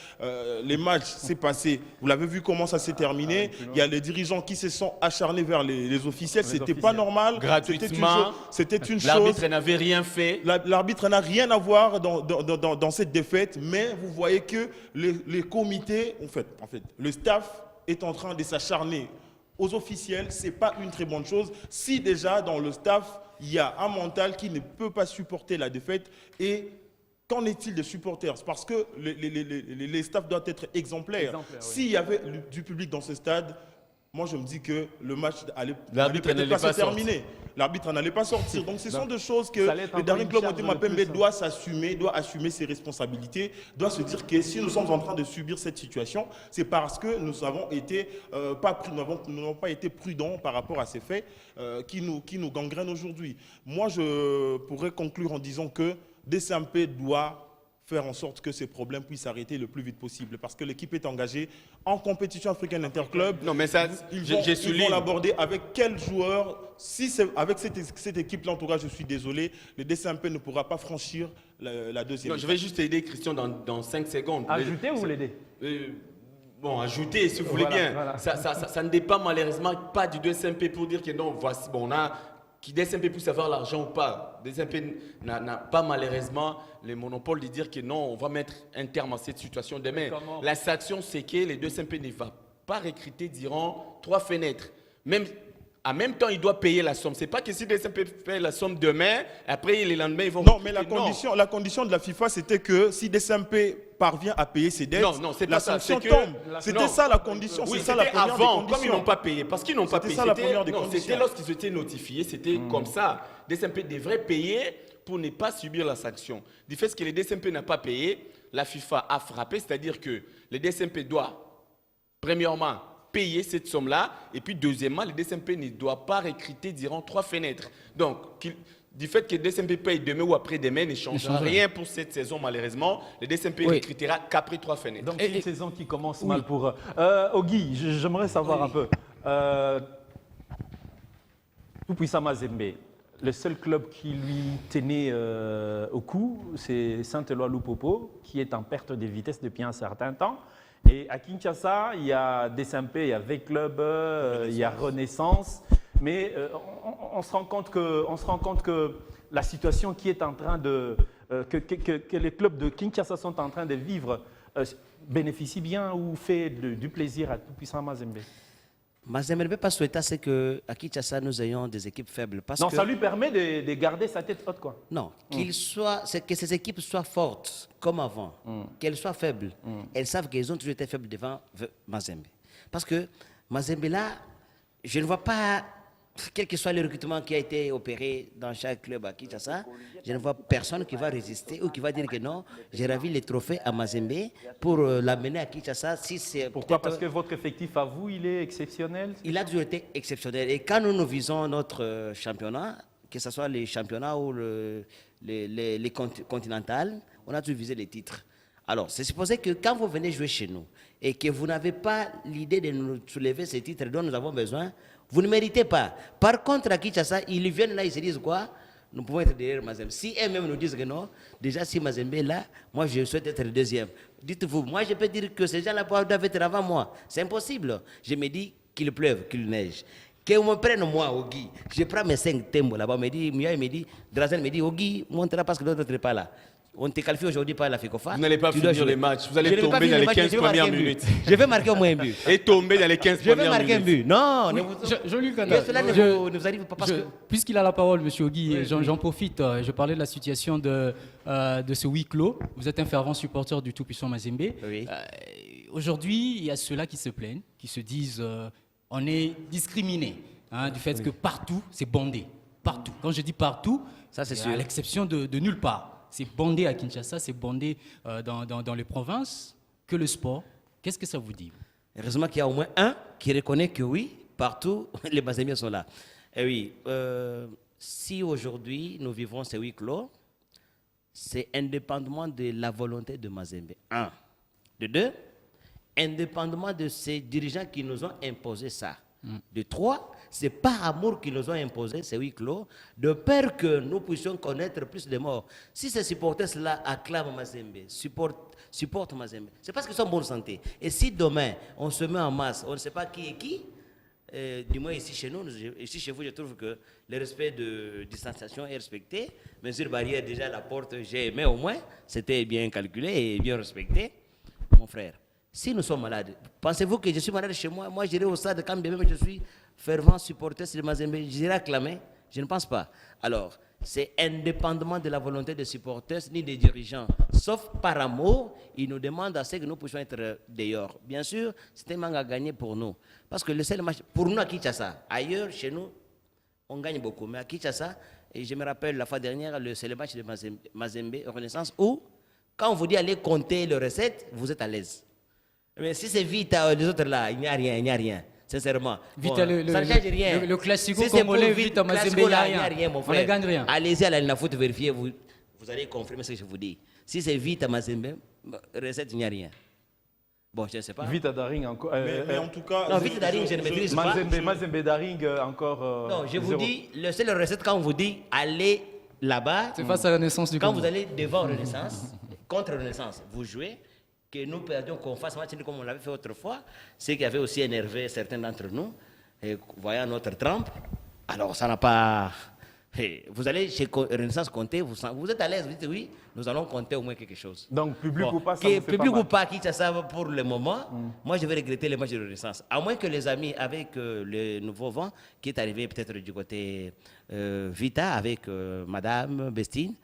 Les matchs, c'est passé. Vous l'avez vu comment ça s'est terminé. Il y a les dirigeants qui se sont acharnés vers les officiels. C'était pas normal. Gratuitement. C'était une chose. L'arbitre n'avait rien fait. L'arbitre n'a rien à voir dans cette défaite. Mais vous voyez que les comités, en fait, le staff est en train de s'acharner aux officiels. C'est pas une très bonne chose. Si déjà dans le staff, il y a un mental qui ne peut pas supporter la défaite et qu'en est-il des supporters? Parce que les staffs doivent être exemplaires. Oui. S'il y avait du public dans ce stade, moi je me dis que le match allait L'arbitre peut-être n'allait pas pas se terminer. L'arbitre n'allait pas sortir. Donc ce sont des choses que ça allait être le encore dernier une club charge de Motema Pembe plus, hein. doit assumer ses responsabilités, doit se dire que si nous sommes en train de subir cette situation, c'est parce que nous avons été nous n'avons pas été prudents par rapport à ces faits qui nous gangrènent aujourd'hui. Moi, je pourrais conclure en disant que DCMP doit faire en sorte que ces problèmes puissent s'arrêter le plus vite possible parce que l'équipe est engagée en compétition africaine interclub. Non, mais ça, ils je vont souligne. l'aborder avec quel joueur? Si c'est avec cette équipe-là, en tout cas, je suis désolé, le DCMP ne pourra pas franchir la deuxième. Non, je vais juste aider Christian dans 5 secondes. Ajouter ou l'aider? Bon, ajouter, si vous voulez Voilà, bien. voilà. Ça ne dépend malheureusement pas du 2SMP pour dire que non, voici, bon, on a qui DSMP puisse avoir l'argent ou pas. DSMP n'a pas malheureusement le monopole de dire que non, on va mettre un terme à cette situation demain. La sanction, c'est que les DSMP ne va pas recruter, diront, 3 fenêtres. En même temps, il doit payer la somme. Ce n'est pas que si DSMP paye la somme demain, après, les lendemains, ils vont... Non, mais la condition de la FIFA, c'était que si DSMP parvient à payer ses dettes, c'est la pas ça. sanction C'est que- tombe. Non. C'était ça la condition. Oui, c'est ça la c'était première avant, des comme ils conditions. n'ont pas payé. Parce qu'ils n'ont pas payé. C'était ça la première des conditions. C'était lorsqu'ils étaient notifiés, c'était comme ça. DSMP devrait payer pour ne pas subir la sanction. Du fait que les DSMP n'a pas payé, la FIFA a frappé, c'est-à-dire que les DSMP doivent, premièrement, payer cette somme-là, et puis deuxièmement, le DSMP ne doit pas recruter, diront, 3 fenêtres. Donc, du fait que le DSMP paye demain ou après-demain, ne change rien pour cette saison, malheureusement. Le DSMP ne recrutera qu'après 3 fenêtres. Donc c'est une saison qui commence mal pour eux. Ogui, j'aimerais savoir un peu. Tout-Puissant Mazembe, le seul club qui lui tenait au cou, c'est Saint-Éloi Lupopo, qui est en perte de vitesse depuis un certain temps. Et à Kinshasa, il y a DSMP, il y a V-Club, il y a Renaissance. Mais on se rend compte que la situation qui est en train que les clubs de Kinshasa sont en train de vivre bénéficie bien ou fait du plaisir à Tout-Puissant Mazembe. Mazembe ne peut pas souhaiter c'est qu'à Kinshasa, nous ayons des équipes faibles. Parce que, ça lui permet de garder sa tête haute, quoi. Non, c'est que ces équipes soient fortes, comme avant, qu'elles soient faibles. Elles savent qu'elles ont toujours été faibles devant Mazembe. Parce que Mazembe, là, je ne vois pas, quel que soit le recrutement qui a été opéré dans chaque club à Kinshasa, je ne vois personne qui va résister ou qui va dire que non, j'ai ravi les trophées à Mazembe pour l'amener à Kinshasa. Pourquoi? Parce que votre effectif à vous, il est exceptionnel? Il a toujours été exceptionnel. Et quand nous visons notre championnat, que ce soit les championnats ou les continentales, on a toujours visé les titres. Alors, c'est supposé que quand vous venez jouer chez nous et que vous n'avez pas l'idée de nous soulever ces titres dont nous avons besoin, vous ne méritez pas. Par contre, à Kinshasa, ils viennent là, ils se disent quoi? Nous pouvons être derrière Mazembe. Si eux-mêmes nous disent que non, déjà si Mazembe est là, moi je souhaite être le deuxième. Dites-vous, moi je peux dire que ces gens-là doivent être avant moi. C'est impossible. Je me dis qu'il pleuve, qu'il neige. Qu'on me prenne moi, Ogui. Je prends mes 5 timbres là-bas. Mia me dit, Drazen me dit, Ogui, monte là parce que l'autre n'est pas là. On te qualifie aujourd'hui par la FECOFA. Vous n'allez pas finir les matchs. Vous allez Je ne vais pas tomber dans finir les match, 15 je vais marquer premières un but. minutes. Je vais marquer au moins un but. Et tomber dans les 15 Je vais premières marquer un minutes. but. Non, ne Oui, vous... Jean-Luc Que Kanda, cela ne vous arrive pas parce que... puisqu'il a la parole, M. Ogui, j'en profite. Je parlais de la situation de ce huis clos. Vous êtes un fervent supporter du Tout-Puissant Mazembe. Oui. Aujourd'hui, il y a ceux-là qui se plaignent, qui se disent on est discriminé du fait que partout, c'est bondé. Partout. Quand je dis partout, Ça, c'est à sûr. l'exception de nulle part. C'est bondé à Kinshasa, c'est bondé dans les provinces. Que le sport, qu'est-ce que ça vous dit? Heureusement qu'il y a au moins un qui reconnaît que oui, partout, les Mazembiens sont là. Et oui, si aujourd'hui nous vivons ces huis clos, c'est indépendamment de la volonté de Mazembe. 1. De 2, indépendamment de ces dirigeants qui nous ont imposé ça. De 3, c'est par amour qu'ils nous ont imposé ces huis clos, de peur que nous puissions connaître plus de morts. Si ces supporters-là acclament Mazembe, supportent Mazembe, c'est parce qu'ils sont en bonne santé. Et si demain, on se met en masse, on ne sait pas qui est qui, du moins ici chez nous, ici chez vous, je trouve que le respect de distanciation est respecté. Mesure barrière, déjà la porte, j'ai aimé au moins, c'était bien calculé et bien respecté. Mon frère, si nous sommes malades, pensez-vous que je suis malade chez moi? Moi, j'irai au stade quand même je suis fervent supporter de Mazembe, j'irai acclamer? Je ne pense pas. Alors, c'est indépendamment de la volonté des supporters ni des dirigeants. Sauf par amour, ils nous demandent à ce que nous puissions être dehors. Bien sûr, c'est un manque à gagner pour nous. Parce que le seul match, pour nous à Kinshasa, ailleurs, chez nous, on gagne beaucoup. Mais à Kinshasa, et je me rappelle la fois dernière, c'est le match de Mazembe, Renaissance, où, quand on vous dit aller compter les recettes, vous êtes à l'aise. Mais si c'est vite, les autres là, il n'y a rien, il n'y a rien. Sincèrement. Vita, ça ne change rien. Le classico Si c'est congolais, pour Vita Mazembe, classico, il n'y a là, rien. rien, mon On frère. ne gagne rien. Allez-y à la foot, vérifier, vous allez confirmer ce que je vous dis. Si c'est vite à Mazembe, recette, il n'y a rien. Bon, je ne sais pas. Vita Daring encore. Mais en tout cas, Non, vite Daring, je ne maîtrise pas. Mazembe Daring encore. Non, je vous zéro. dis, le seul recette, quand on vous dit allez là-bas, C'est face à la naissance du quand Congo. vous allez devant Renaissance, contre Renaissance, vous jouez, que nous perdions, qu'on fasse match nul comme on l'avait fait autrefois, ce qui avait aussi énervé certains d'entre nous, et voyant notre trempe, alors ça n'a pas... Hey, vous allez chez Renaissance compter, vous êtes à l'aise, vous dites oui, nous allons compter au moins quelque chose. Donc, public Bon, ou pas, ça que vous fait pas public mal. ou pas, qui ça pour le moment, moi je vais regretter les matchs de Renaissance. À moins que les amis, avec le nouveau vent qui est arrivé peut-être du côté Vita, avec Madame Bestine,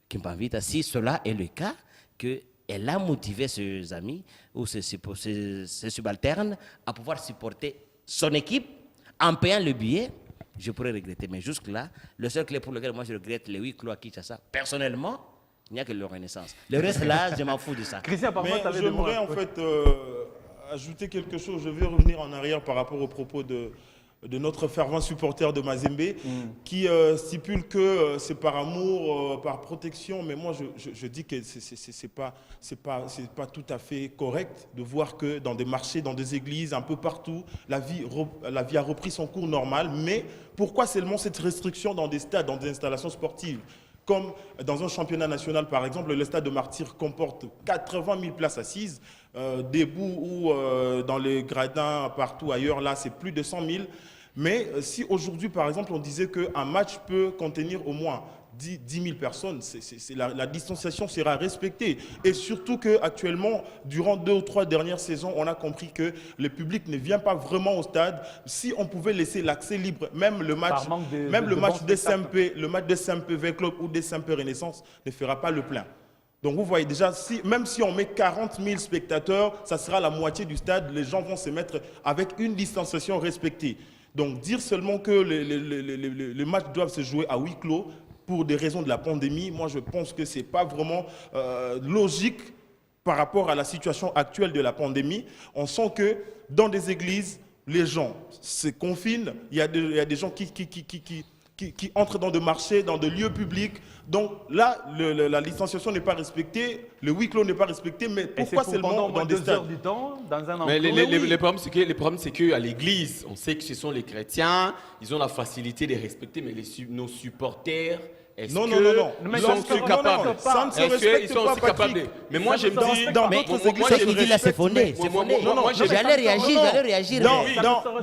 qui m'invite, si cela est le cas, qu'elle a motivé ses amis ou ses subalternes à pouvoir supporter son équipe en payant le billet. Je pourrais regretter, mais jusque-là, le seul clé pour lequel moi je regrette les 8 clos à Kinshasa, personnellement, il n'y a que le Renaissance. Le reste là, je m'en fous de ça. Christian, par Mais contre, tu avais des mots. j'aimerais en fait ajouter quelque chose. Je vais revenir en arrière par rapport aux propos de notre fervent supporter de Mazembe qui stipule que c'est par amour, par protection. Mais moi, je dis que c'est pas tout à fait correct de voir que dans des marchés, dans des églises, un peu partout, la vie a repris son cours normal. Mais pourquoi seulement cette restriction dans des stades, dans des installations sportives ? Comme dans un championnat national, par exemple, le stade de Martyrs comporte 80 000 places assises, debout ou dans les gradins partout ailleurs, là, c'est plus de 100 000. Mais si aujourd'hui, par exemple, on disait qu'un match peut contenir au moins 10 000 personnes, la distanciation sera respectée. Et surtout qu'actuellement, durant 2 ou 3 dernières saisons, on a compris que le public ne vient pas vraiment au stade. Si on pouvait laisser l'accès libre, même le match, des SMP, le match des SMP V Club ou des SMP Renaissance ne fera pas le plein. Donc vous voyez déjà, même si on met 40 000 spectateurs, ça sera la moitié du stade, les gens vont se mettre avec une distanciation respectée. Donc dire seulement que les matchs doivent se jouer à huis clos pour des raisons de la pandémie, moi je pense que ce n'est pas vraiment logique par rapport à la situation actuelle de la pandémie. On sent que dans des églises, les gens se confinent, il y a des gens qui entrent dans des marchés, dans des lieux publics. Donc là, la distanciation n'est pas respectée, le huis clos n'est pas respecté, mais pourquoi seulement dans des 2 heures stades? du temps, dans un Mais enclos le problème, c'est qu'à l'église, on sait que ce sont les chrétiens, ils ont la facilité de respecter, mais nos supporters, est-ce Non, qu'ils sont aussi capables? Ça ne se Est-ce qu'ils respecte sont pas, aussi capables Patrick. Mais moi, je me dis... Dans Mais d'autres ce églises, qu'il dit là, c'est fondé. C'est fondé. J'allais réagir.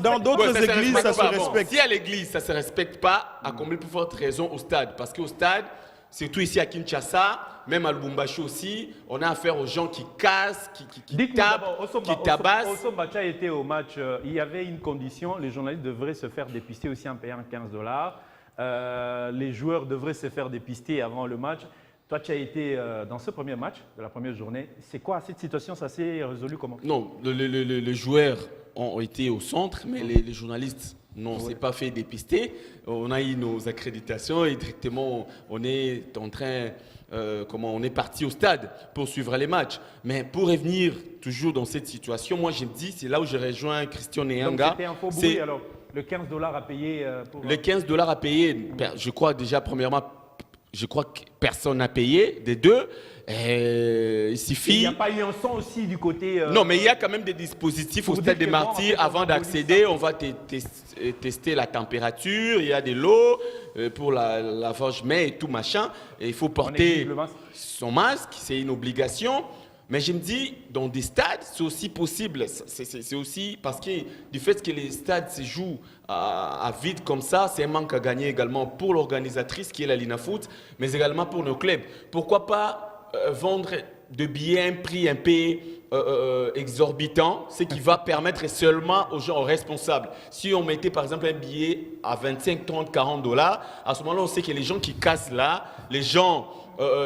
Dans d'autres Ouais, églises, ça se pas. Bon, respecte. si à l'église, ça ne se respecte pas, à combien plus forte raison au stade? Parce qu'au stade, surtout ici à Kinshasa, même à Lubumbashi aussi, on a affaire aux gens qui cassent, qui tapent, qui tabassent. Osomba, tu as été au match, il y avait une condition, les journalistes devraient se faire dépister aussi en payant 15 $. Les joueurs devraient se faire dépister avant le match. Toi, tu as été dans ce premier match de la première journée. C'est quoi cette situation? Ça s'est résolu comment? Non, les joueurs ont été au centre, mais les journalistes n'ont s'est pas fait dépister. On a eu nos accréditations et directement on est en train, on est parti au stade pour suivre les matchs. Mais pour revenir toujours dans cette situation, moi je me dis, c'est là où je rejoins Christian Donc Nyanga. c'était un faux bruit alors? Le 15 $ à payer pour... Les 15 $ à payer, je crois déjà, premièrement, je crois que personne n'a payé, des deux. Il suffit. Il n'y a pas eu un son aussi du côté... Non, mais il y a quand même des dispositifs au Vous stade dites des que bon, en Martyrs. fait, Avant on d'accéder, on va tester la température. Il y a des lots pour la lavage main et tout machin. Et il faut porter exige le masque. son masque, c'est une obligation. Mais je me dis, dans des stades, c'est aussi possible. C'est aussi parce que du fait que les stades se jouent à vide comme ça, c'est un manque à gagner également pour l'organisatrice qui est la Lina Foot, mais également pour nos clubs. Pourquoi pas vendre de billets à un prix un peu exorbitant, ce qui va permettre seulement aux gens responsables. Si on mettait par exemple un billet à 25, 30, 40 dollars, à ce moment-là, on sait que les gens qui cassent là, les gens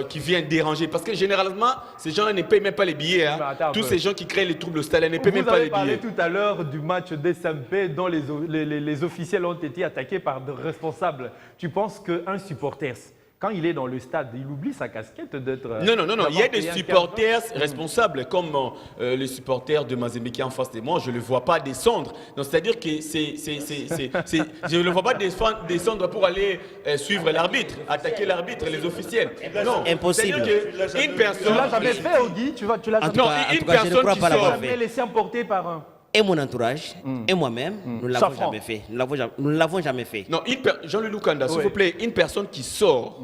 qui viennent déranger, parce que généralement, ces gens ne payent même pas les billets. Hein. Tous ces gens qui créent les troubles au stade ne payent même pas les Vous avez billets. parlé tout à l'heure du match d'SMP dont les officiels ont été attaqués par des responsables. Tu penses qu'un supporter, quand il est dans le stade, il oublie sa casquette d'être... Non. Il y a des supporters responsables, comme les supporters de Mazembe qui est en face de moi, je ne le vois pas descendre. C'est-à-dire que je ne le vois pas descendre pour aller suivre l'arbitre, attaquer l'arbitre, les officiels. Non, Impossible. C'est-à-dire qu'une personne... Tu l'as jamais fait, Ogui? Tu l'as En jamais tout cas, une je ne personne crois qui pas l'avoir sort. fait. laissé emporter par un... Et mon entourage, et moi-même, nous ne l'avons Safran. jamais fait. Nous ne l'avons jamais fait. Non, Jean-Louis Lukanda, s'il Ouais. vous plaît, une personne qui sort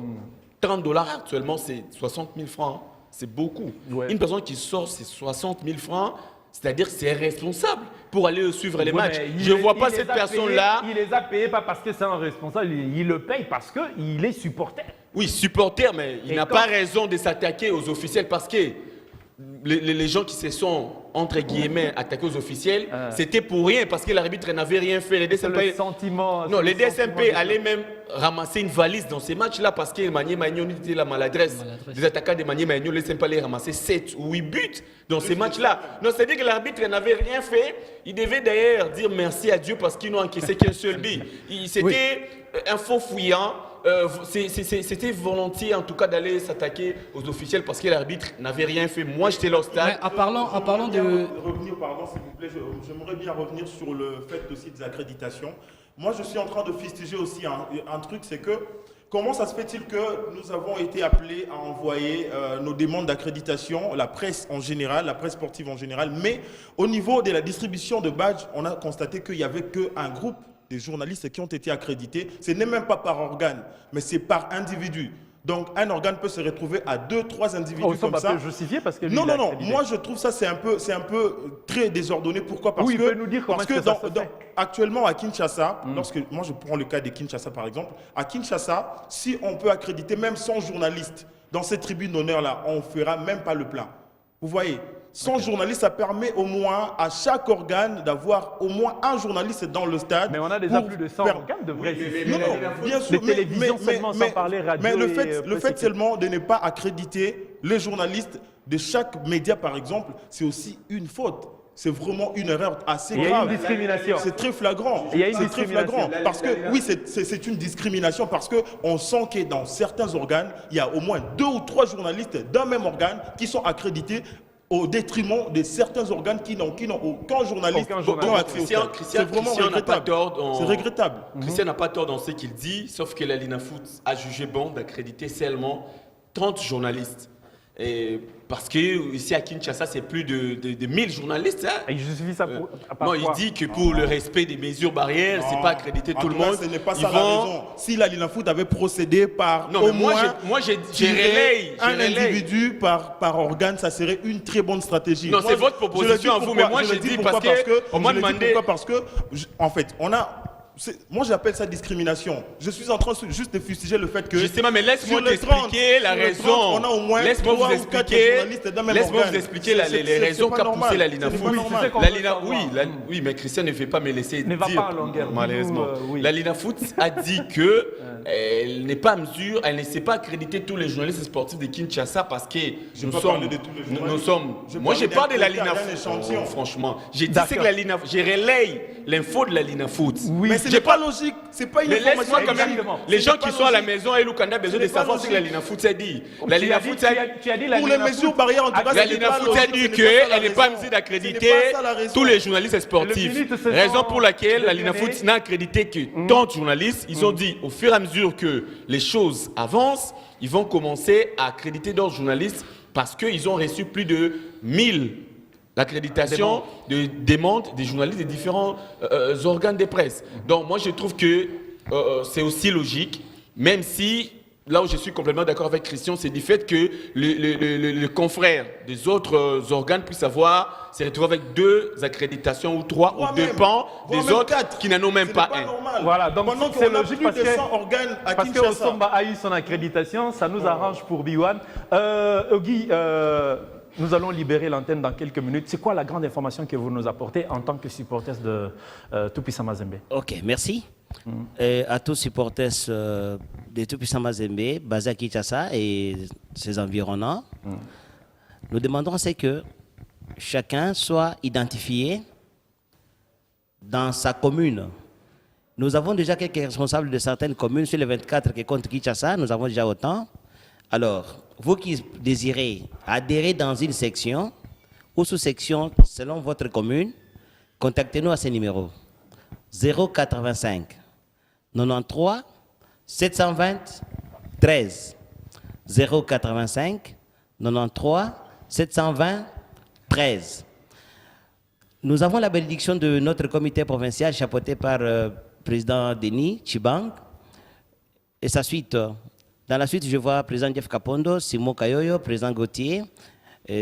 30 dollars actuellement, c'est 60 000 francs. C'est beaucoup. Ouais. Une personne qui sort, c'est 60 000 francs. C'est-à-dire que c'est responsable pour aller suivre les Ouais, matchs. mais Je ne vois il pas les cette a personne-là. payés, il les a payés pas parce que c'est un responsable, il le paye parce qu'il est supporter. Oui, supporter, mais il Et n'a quand- pas raison de s'attaquer aux officiels parce que les gens qui se sont, entre guillemets, attaqués aux officiels, c'était pour rien parce que l'arbitre n'avait rien fait. Les C'est le DSMP, sentiment. non, c'est les le sentiment DSMP de- allaient même ramasser une valise dans ces matchs-là parce que Manier Magnon était la maladresse. Les attaquants de Manier Magnon, les DSMP allaient ramasser 7 ou 8 buts dans ces matchs-là. Non, c'est-à-dire que l'arbitre n'avait rien fait. Il devait d'ailleurs dire merci à Dieu parce qu'ils n'ont encaissé qu'un seul but. C'était un faux fouillant. C'était volontiers en tout cas d'aller s'attaquer aux officiels parce que l'arbitre n'avait rien fait. Moi j'étais là au stade. Ouais, en parlant de... Revenir, pardon, s'il vous plaît, j'aimerais bien revenir sur le fait aussi des accréditations. Moi, je suis en train de fustiger aussi un truc, c'est que comment ça se fait-il que nous avons été appelés à envoyer nos demandes d'accréditation, la presse en général, la presse sportive en général, mais au niveau de la distribution de badges, on a constaté qu'il n'y avait qu'un groupe des journalistes qui ont été accrédités. Ce n'est même pas par organe, mais c'est par individu. Donc, un organe peut se retrouver à 2, 3 individus Oh, ça comme ça. peut justifier parce que lui, Non, il a non, non. accrédité. Moi, je trouve ça, c'est un peu très désordonné. Pourquoi? Parce Oui, il que, peut nous dire comment parce est-ce que ça se fait. actuellement, à Kinshasa, moi, je prends le cas de Kinshasa, par exemple. À Kinshasa, si on peut accréditer même 100 journalistes dans ces tribunes d'honneur-là, on ne fera même pas le plein. Vous voyez? 100 journalistes, ça permet au moins à chaque organe d'avoir au moins un journaliste dans le stade. Mais on a déjà pour plus de 100 faire- organes de vrais Non, non, bien sûr. Les télévisions seulement, sans parler radio Mais le et, fait, le presse fait écrite. seulement de ne pas accréditer les journalistes de chaque média, par exemple, c'est aussi une faute. C'est vraiment une erreur assez Il y a grave. une discrimination. C'est très flagrant. Il y a une C'est très discrimination. flagrant. Parce que, oui, c'est une discrimination parce qu'on sent que dans certains organes, il y a au moins 2 ou 3 journalistes d'un même organe qui sont accrédités au détriment de certains organes qui n'ont aucun journaliste Aucun qui ont journaliste. accès au stade. C'est vraiment Christian n'a pas regrettable. tort dans- C'est regrettable. Christian n'a pas tort dans ce qu'il dit, sauf que la Linafoot a jugé bon d'accréditer seulement 30 journalistes. Et parce que ici à Kinshasa, c'est plus de 1000 journalistes. Hein. Et il justifie ça par Non, il quoi? dit que pour le respect des mesures barrières, c'est pas accréditer tout le monde. Ce n'est pas Ils ça la vont- raison. Si la Linafoot avait procédé par Non, au mais moi, moins j'ai tirer un relaye. individu par organe, ça serait une très bonne stratégie. Non, Moi, c'est votre je le dis proposition à vous, mais pourquoi- moi, je j'ai le dis dit pourquoi parce que on m'a je le dis demandé- pourquoi parce que en fait, moi j'appelle ça discrimination. Je suis en train juste de fustiger le fait que Justement, mais laisse-moi sur les t'expliquer 30, la sur les raison. 30, on a au moins Laisse-moi 3 vous ou 4 expliquer. journalistes d'un même Laisse-moi organe. vous expliquer les C'est raisons pas qu'a normal. poussé la C'est Linafoot. pas Oui, normal. c'est ce qu'on La veut Lina, savoir. oui, mais Christian ne veut pas me laisser Ne va dire. pas en longueur. Malheureusement. Dis-nous, oui. La Linafoot a dit que elle n'est pas à mesure, elle ne sait pas accréditer tous les journalistes sportifs de Kinshasa parce que nous pas sommes, parlé de tous les nous journalistes. sommes. Je Moi, j'ai parle parlé de la d'un Linafoot. échantillon. Franchement, j'ai dit D'accord. c'est que la Linafoot, j'ai relaye l'info de la Linafoot. Oui. Mais ce J'ai n'est pas logique. C'est pas une Mais information. laisse-moi quand même. Exactement. Les Ce gens n'est pas qui sont à la logique. maison et Lukanda a besoin de n'est pas savoir ce que la logique. Linafoot a dit. La Tu as dit- Linafoot tu as dit la Pour les Linafoot mesures barrières, en tout cas, La ce n'est pas Linafoot a logique, dit ce n'est pas ça qu'elle la n'est pas raison. mise Ce d'accréditer n'est pas ça la raison. tous les journalistes Le sportifs. minute se Raison sent pour laquelle la déclaré. Linafoot n'a accrédité que tant de journalistes. Ils ont dit au fur et à mesure que les choses avancent, ils vont commencer à accréditer d'autres journalistes parce qu'ils ont reçu plus de 1000 l'accréditation de demandes des journalistes des différents organes de presse. Donc moi je trouve que c'est aussi logique, même si là où je suis complètement d'accord avec Christian, c'est du fait que les confrères des autres organes puissent se retrouver avec 2 accréditations ou 3 ou 2 pans des autres 4 qui n'en ont même pas un. Normal. Voilà, donc Pendant c'est qu'on a logique plus parce de que 100 organes à parce que Kinshasa. Osomba a eu son accréditation, ça nous arrange pour Biwan. Guy, nous allons libérer l'antenne dans quelques minutes. C'est quoi la grande information que vous nous apportez en tant que supporters de Tout-Puissant Mazembe? Ok, merci. À tous supporters de Tout-Puissant Mazembe, basés à Kinshasa et ses environnants, nous demandons c'est que chacun soit identifié dans sa commune. Nous avons déjà quelques responsables de certaines communes sur les 24 qui comptent Kinshasa, nous avons déjà autant. Alors, vous qui désirez adhérer dans une section ou sous-section selon votre commune, contactez-nous à ce numéro 085 93 720 13 085 93 720 13. Nous avons la bénédiction de notre comité provincial chapeauté par le président Denis Chibang et sa suite. Dans la suite, je vois président Jeff Kapondo, Simon Kayoyo, président Gauthier,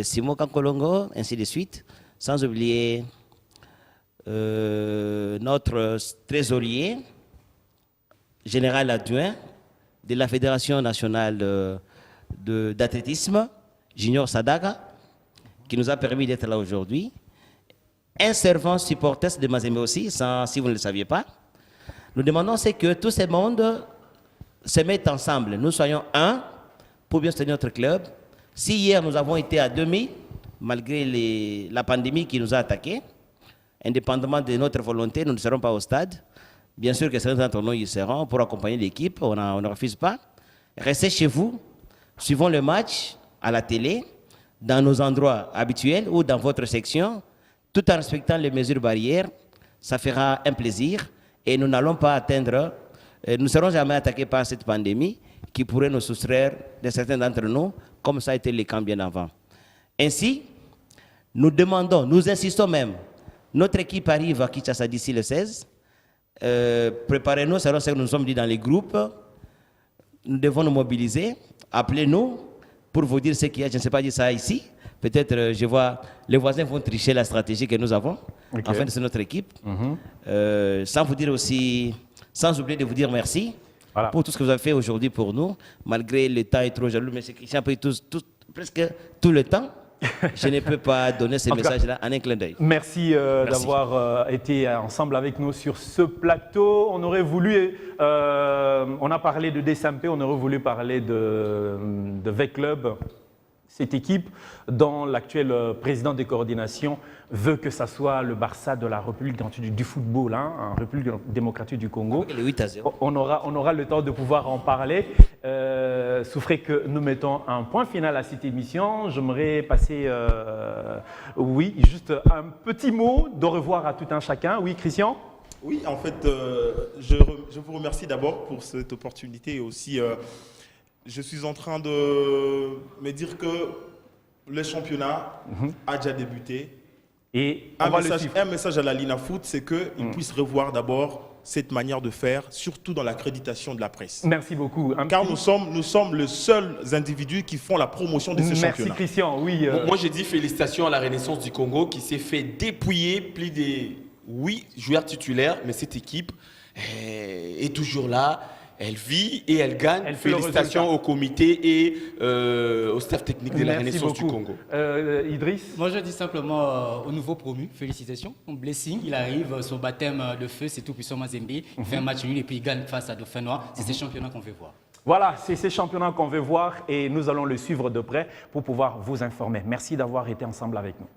Simon Kankolongo, ainsi de suite, sans oublier notre trésorier, général adjoint de la Fédération nationale d'athlétisme, Junior Sadaga, qui nous a permis d'être là aujourd'hui. Un servant supporter de Mazembe aussi, si vous ne le saviez pas. Nous demandons c'est que tous ces mondes se mettent ensemble. Nous soyons un pour bien soutenir notre club. Si hier nous avons été à 2000, malgré la pandémie qui nous a attaqués, indépendamment de notre volonté, nous ne serons pas au stade. Bien sûr que certains d'entre nous y seront pour accompagner l'équipe, on ne refuse pas. Restez chez vous, suivons le match à la télé, dans nos endroits habituels ou dans votre section, tout en respectant les mesures barrières. Ça fera un plaisir et nous n'allons pas atteindre, nous ne serons jamais attaqués par cette pandémie qui pourrait nous soustraire de certains d'entre nous, comme ça a été le cas bien avant. Ainsi, nous demandons, nous insistons même, notre équipe arrive à Kinshasa d'ici le 16. Préparez-nous, c'est ce que nous sommes dit dans les groupes. Nous devons nous mobiliser. Appelez-nous pour vous dire ce qu'il y a. Je ne sais pas dire ça ici. Peut-être, je vois, les voisins vont tricher la stratégie que nous avons. Okay. Enfin, c'est notre équipe. Sans vous dire aussi, sans oublier de vous dire merci pour tout ce que vous avez fait aujourd'hui pour nous. Malgré le temps est trop jaloux, mais c'est Christian a pris presque tout le temps. Je ne peux pas donner ces messages-là en un clin d'œil. Merci, d'avoir été ensemble avec nous sur ce plateau. On aurait voulu, on a parlé de DSMP, on aurait voulu parler de V-Club, cette équipe dont l'actuel président des coordinations veut que ça soit le Barça de la République démocratique du football, en République démocratique du Congo. Le 8-0. On aura le temps de pouvoir en parler. Souffrez que nous mettons un point final à cette émission. J'aimerais passer, juste un petit mot de revoir à tout un chacun. Oui, Christian? Oui, en fait, je vous remercie d'abord pour cette opportunité et aussi, je suis en train de me dire que le championnat a déjà débuté. Et un message à la Linafoot, c'est qu'ils puissent revoir d'abord cette manière de faire, surtout dans l'accréditation de la presse. Merci beaucoup. Car nous sommes les seuls individus qui font la promotion de ces championnats. Merci Christian, oui. Moi j'ai dit félicitations à la Renaissance du Congo qui s'est fait dépouiller plus de 8 joueurs titulaires, mais cette équipe est toujours là. Elle vit et elle gagne. Félicitations au comité et au staff technique de la Renaissance du Congo. Idriss? Moi, je dis simplement au nouveau promu, félicitations. Blessing, il arrive, son baptême de feu, c'est Tout-Puissant Mazembe. Il fait un match nul et puis il gagne face à Dauphin Noir. C'est ces championnats qu'on veut voir. Voilà, c'est ces championnats qu'on veut voir et nous allons le suivre de près pour pouvoir vous informer. Merci d'avoir été ensemble avec nous.